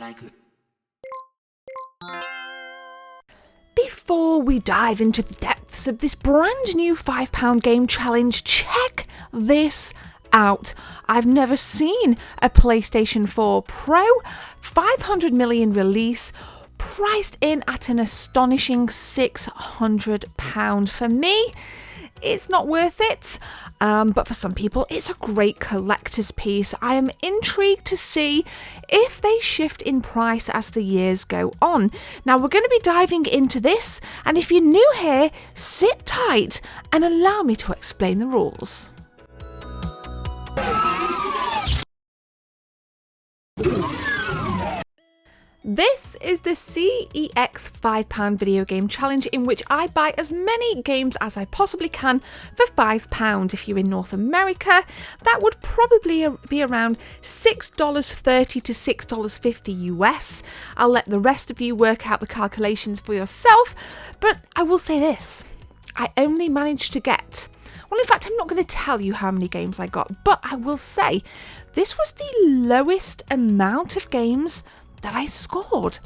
like it. Before we dive into the depths of this brand new £5 game challenge, check this out. I've never seen a PlayStation 4 Pro 500 million release priced in at an astonishing £600. For me, it's not worth it, but for some people it's a great collector's piece. I am intrigued to see if they shift in price as the years go on. Now we're going to be diving into this, and if you're new here, sit tight and allow me to explain the rules. This is the CEX £5 video game challenge, in which I buy as many games as I possibly can for £5. If you're in North America, that would probably be around $6.30 to $6.50 US. I'll let the rest of you work out the calculations for yourself, but I will say this. I only managed to get... Well, in fact, I'm not going to tell you how many games I got, but I will say this was the lowest amount of games that I scored,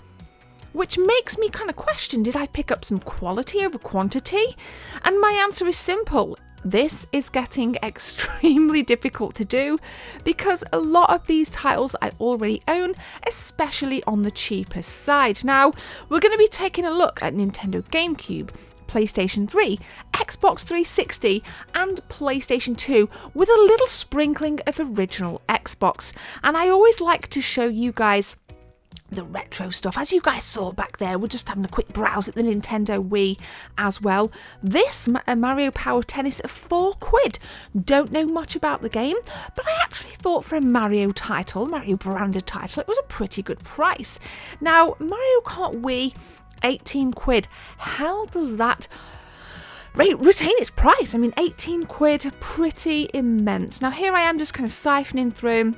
which makes me kind of question, did I pick up some quality over quantity? And my answer is simple. This is getting extremely difficult to do because a lot of these titles I already own, especially on the cheaper side. Now, we're going to be taking a look at Nintendo GameCube, PlayStation 3, Xbox 360 and PlayStation 2 with a little sprinkling of original Xbox. And I always like to show you guys the retro stuff. As you guys saw back there, we're just having a quick browse at the Nintendo Wii as well. This Mario Power Tennis at £4. Don't know much about the game, but I actually thought for a Mario title, Mario branded title, it was a pretty good price. Now, Mario Kart Wii, £18. How does that retain its price? I mean, £18, pretty immense. Now, here I am just kind of siphoning through,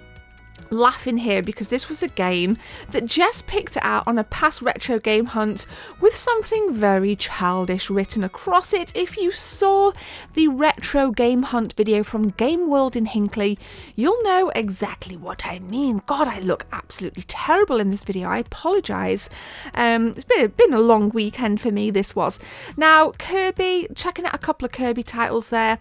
laughing here because this was a game that Jess picked out on a past retro game hunt with something very childish written across it. If you saw the retro game hunt video from Game World in Hinckley, you'll know exactly what I mean. God, I look absolutely terrible in this video. I apologise. It's been a long weekend for me, this was. Now, Kirby, checking out a couple of Kirby titles there.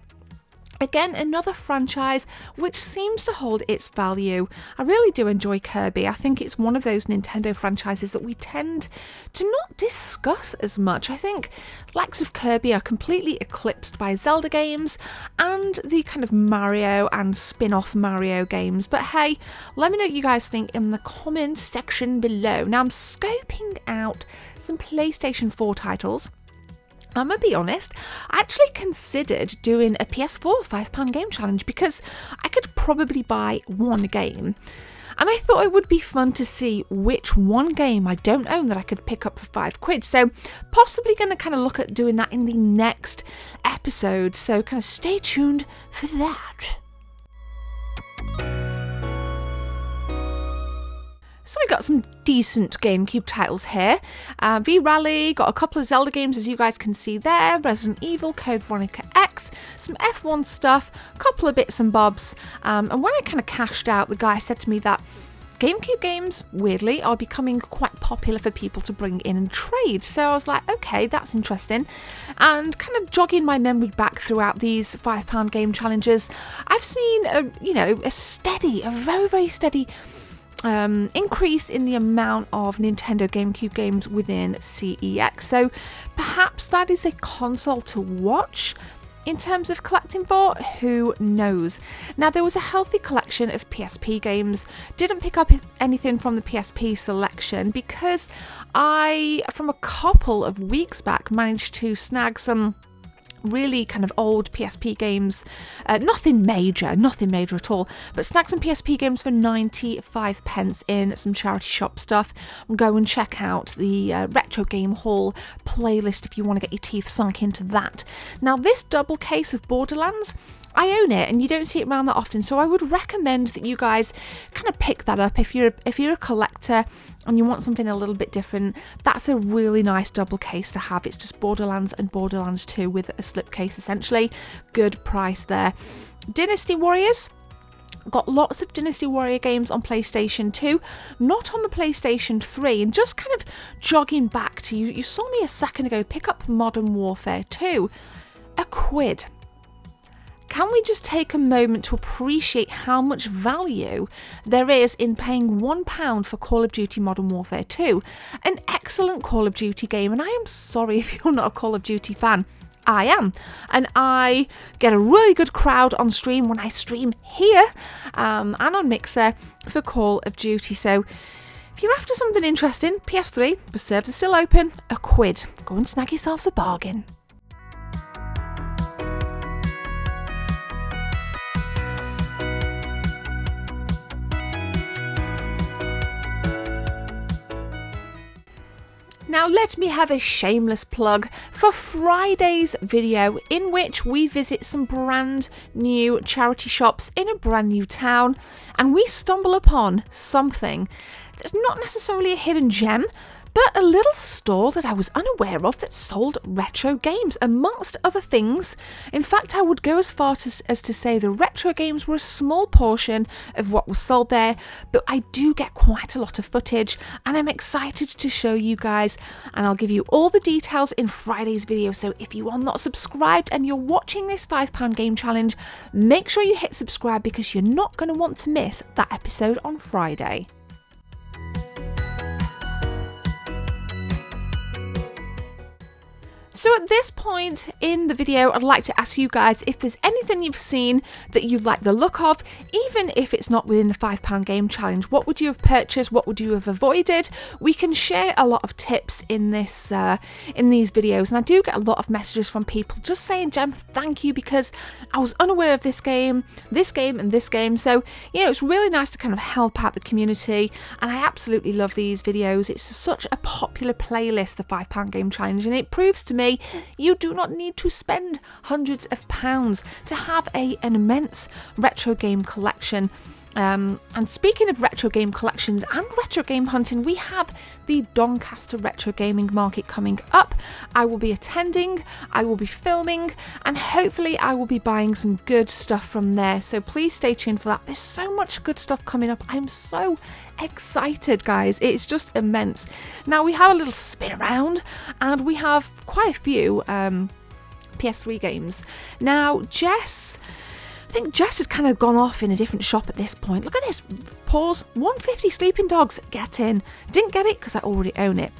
Again, another franchise which seems to hold its value. I really do enjoy Kirby. I think it's one of those Nintendo franchises that we tend to not discuss as much. I think likes of Kirby are completely eclipsed by Zelda games and the kind of Mario and spin-off Mario games. But hey, let me know what you guys think in the comment section below. Now, I'm scoping out some PlayStation 4 titles. I'm going to be honest, I actually considered doing a PS4 £5 game challenge because I could probably buy one game. And I thought it would be fun to see which one game I don't own that I could pick up for £5. So possibly going to kind of look at doing that in the next episode. So kind of stay tuned for that. So we got some decent GameCube titles here. V-Rally, got a couple of Zelda games as you guys can see there, Resident Evil, Code Veronica X, some F1 stuff, a couple of bits and bobs. And when I kind of cashed out, the guy said to me that GameCube games, weirdly, are becoming quite popular for people to bring in and trade. So I was like, okay, that's interesting. And kind of jogging my memory back throughout these £5 game challenges, I've seen a very, very steady increase in the amount of Nintendo GameCube games within CEX. So perhaps that is a console to watch in terms of collecting for, who knows. Now, there was a healthy collection of PSP games. Didn't pick up anything from the PSP selection because I, from a couple of weeks back, managed to snag some really kind of old PSP games, nothing major at all, but snag some PSP games for 95 pence in some charity shop stuff. Go and check out the Retro Game Haul playlist if you want to get your teeth sunk into that. Now, this double case of Borderlands, I own it and you don't see it around that often, so I would recommend that you guys kind of pick that up if you're a collector and you want something a little bit different. That's a really nice double case to have. It's just Borderlands and Borderlands 2 with a slipcase essentially. Good price there. Dynasty Warriors, Got lots of Dynasty Warrior games on PlayStation 2, not on the PlayStation 3, and just kind of jogging back to you saw me a second ago pick up Modern Warfare 2, £1. Can we just take a moment to appreciate how much value there is in paying £1 for Call of Duty Modern Warfare 2, an excellent Call of Duty game, and I am sorry if you're not a Call of Duty fan. I am, and I get a really good crowd on stream when I stream here and on Mixer for Call of Duty. So if you're after something interesting, PS3 reserves are still open, £1. Go and snag yourselves a bargain. Now let me have a shameless plug for Friday's video, in which we visit some brand new charity shops in a brand new town, and we stumble upon something that's not necessarily a hidden gem, but a little store that I was unaware of that sold retro games, amongst other things. In fact, I would go as far as to say the retro games were a small portion of what was sold there, but I do get quite a lot of footage, and I'm excited to show you guys, and I'll give you all the details in Friday's video. So if you are not subscribed and you're watching this £5 game challenge, make sure you hit subscribe, because you're not going to want to miss that episode on Friday. So at this point in the video, I'd like to ask you guys if there's anything you've seen that you like the look of, even if it's not within the £5 game challenge. What would you have purchased? What would you have avoided? We can share a lot of tips in this in these videos, and I do get a lot of messages from people just saying, Jem, thank you, because I was unaware of this game, and this game. So, you know, it's really nice to kind of help out the community, and I absolutely love these videos. It's such a popular playlist, the £5 game challenge, and it proves to me you do not need to spend hundreds of pounds to have an immense retro game collection. And speaking of retro game collections and retro game hunting, we have the Doncaster Retro Gaming Market coming up. I will be attending, I will be filming, and hopefully I will be buying some good stuff from there. So please stay tuned for that. There's so much good stuff coming up. I'm so excited, guys. It's just immense. Now we have a little spin around, and we have quite a few PS3 games. Now I think Jess had kind of gone off in a different shop at this point. Look at this. Pause. 150 Sleeping Dogs. Get in. Didn't get it because I already own it.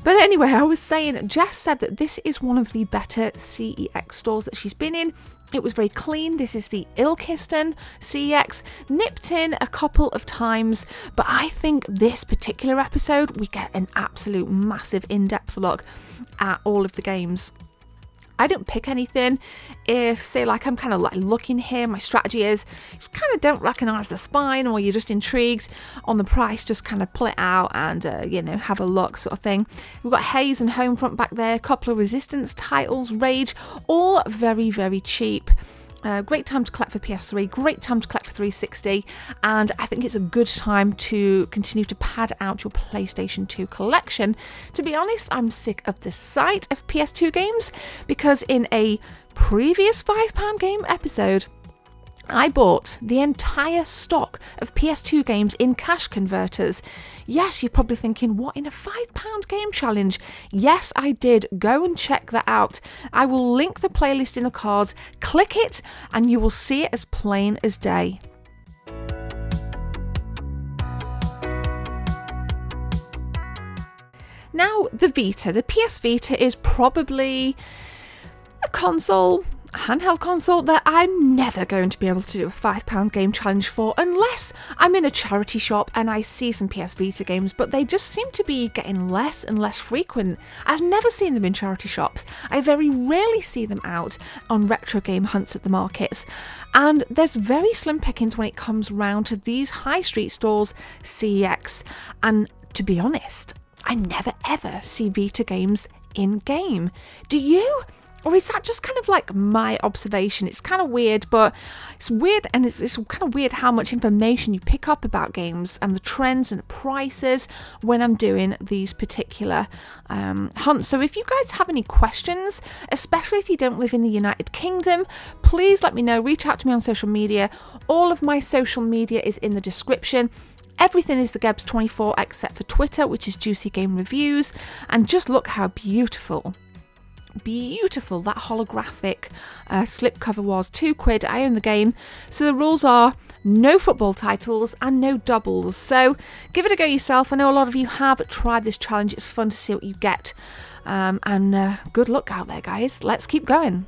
But anyway, I was saying, Jess said that this is one of the better CEX stores that she's been in. It was very clean. This is the Ilkeston CEX. Nipped in a couple of times, but I think this particular episode, we get an absolute massive in-depth look at all of the games. I don't pick anything. If, say, like I'm kind of like looking here, my strategy is you kind of don't recognise the spine, or you're just intrigued on the price, just kind of pull it out and, have a look sort of thing. We've got Haze and Homefront back there, a couple of Resistance titles, Rage, all very, very cheap. Great time to collect for PS3, great time to collect for 360, and I think it's a good time to continue to pad out your PlayStation 2 collection. To be honest, I'm sick of the sight of PS2 games, because in a previous £5 game episode, I bought the entire stock of PS2 games in cash converters. Yes, you're probably thinking, what, in a £5 game challenge? Yes, I did. Go and check that out. I will link the playlist in the cards. Click it and you will see it as plain as day. Now, the Vita. The PS Vita is probably a handheld console that I'm never going to be able to do a £5 game challenge for, unless I'm in a charity shop and I see some PS Vita games, but they just seem to be getting less and less frequent. I've never seen them in charity shops. I very rarely see them out on retro game hunts at the markets, and there's very slim pickings when it comes round to these high street stores, CEX, and to be honest, I never ever see Vita games in game. Do you? Or is that just kind of like my observation? It's kind of weird, but it's weird, and it's kind of weird how much information you pick up about games and the trends and the prices when I'm doing these particular hunts. So if you guys have any questions, especially if you don't live in the United Kingdom, please let me know. Reach out to me on social media. All of my social media is in the description. Everything is the Gebs24 except for Twitter, which is Juicy Game Reviews. And just look how beautiful that holographic slipcover was. £2. I own the game. So the rules are no football titles and no doubles. So give it a go yourself. I know a lot of you have tried this challenge. It's fun to see what you get. And good luck out there, guys. Let's keep going.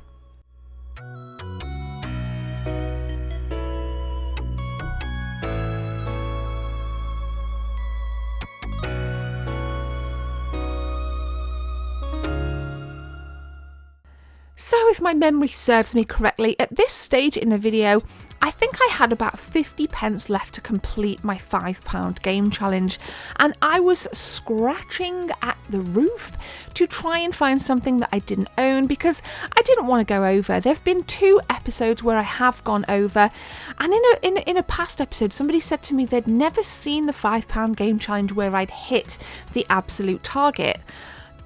So if my memory serves me correctly, at this stage in the video, I think I had about 50 pence left to complete my £5 game challenge, and I was scratching at the roof to try and find something that I didn't own because I didn't want to go over. There have been 2 episodes where I have gone over, and in a past episode somebody said to me they'd never seen the £5 game challenge where I'd hit the absolute target.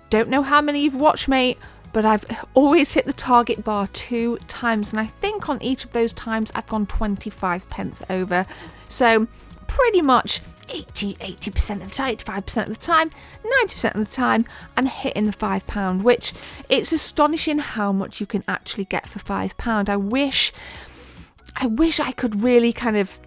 Don't know how many you've watched, mate, but I've always hit the target bar 2 times, and I think on each of those times I've gone 25 pence over. So pretty much 80% of the time, 85% of the time, 90% of the time, I'm hitting the £5, which it's astonishing how much you can actually get for £5. I wish I could really kind of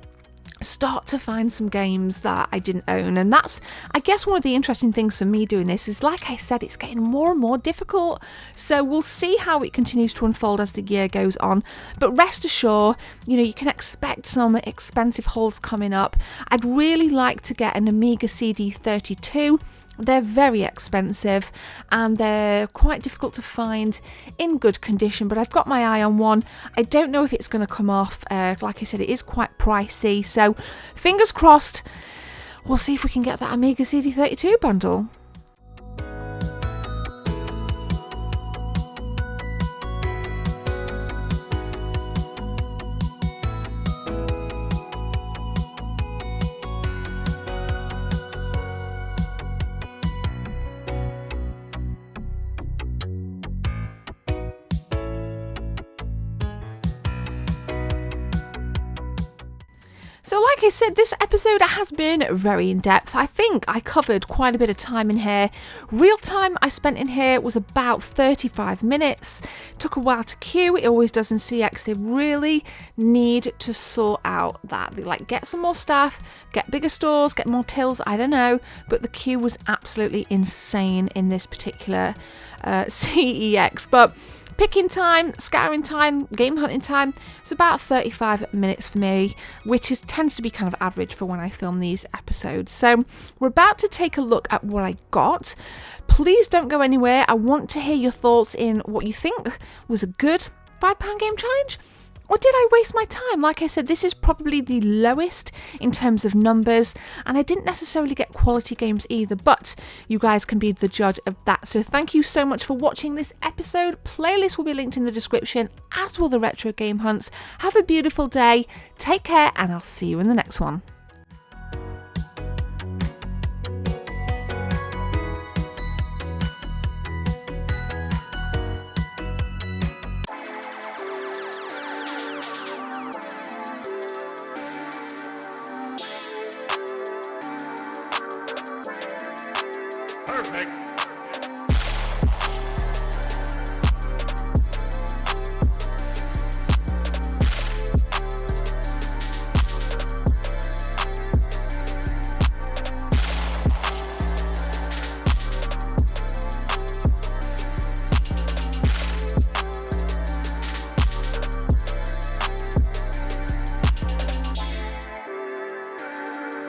start to find some games that I didn't own, and that's, I guess, one of the interesting things for me doing this is, like I said, it's getting more and more difficult, so we'll see how it continues to unfold as the year goes on. But rest assured, you can expect some expensive hauls coming up. I'd really like to get an Amiga CD32. They're very expensive and they're quite difficult to find in good condition, but I've got my eye on one. I don't know if it's going to come off. Like I said, it is quite pricey, so fingers crossed. We'll see if we can get that Amiga CD32 bundle. So like I said, this episode has been very in-depth. I think I covered quite a bit of time in here. Real time I spent in here was about 35 minutes. Took a while to queue. It always does in CEX. They really need to sort out that. They get some more staff, get bigger stores, get more tills, I don't know. But the queue was absolutely insane in this particular CEX. But picking time, scouring time, game hunting time, it's about 35 minutes for me, which tends to be kind of average for when I film these episodes. So we're about to take a look at what I got. Please don't go anywhere. I want to hear your thoughts in what you think was a good £5 game challenge. Or did I waste my time? Like I said, this is probably the lowest in terms of numbers, and I didn't necessarily get quality games either, but you guys can be the judge of that. So thank you so much for watching this episode. Playlist will be linked in the description, as will the retro game hunts. Have a beautiful day, take care, and I'll see you in the next one.